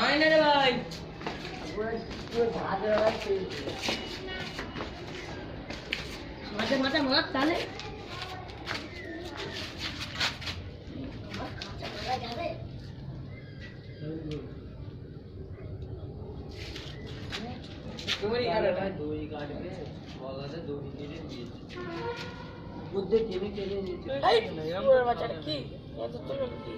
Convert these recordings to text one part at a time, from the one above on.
আয় না রে ভাই মাঝে মাঝে মার তাহলে দড়ি কাটবে দড়ি কাটবে বলাতে দড়ি কেটে দিয়েছে বুদ্ধি টেনে টেনে নিয়েছে এই পুরো বাচ্চাটা কি এত তো কি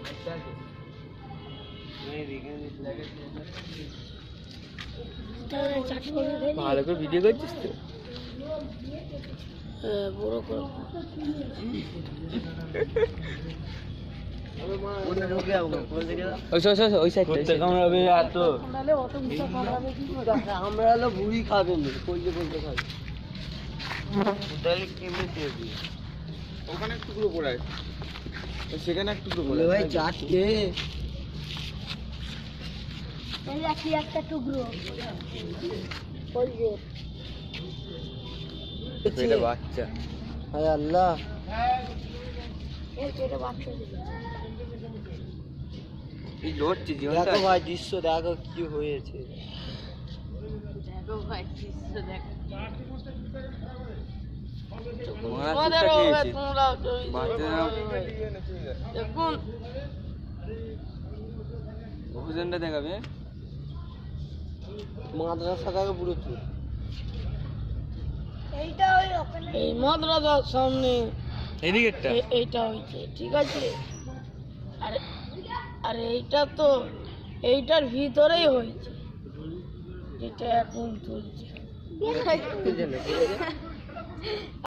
ভালো করে ভিডিও করছিস তো বড় করে আমরা হলো বুড়ি খাবেন করলে বলতে খাবে ওখানে টুকরো পড়ায় সেখানে এক টুকরো পড়ে ভাই চাটকে একটা টুকরো বাচ্চা হায় আল্লাহ দেখো ভাই দৃশ্য দেখো কি হয়েছে দেখো ভাই দৃশ্য দেখো দেখুন অভিযানটা দেখাবে মাদ্রাসা থেকে পুরো চুর এই মাদ্রাসার সামনে এইটা হয়েছে ঠিক আছে আর এইটা তো এইটার ভিতরেই হয়েছে যেটা এখন চলছে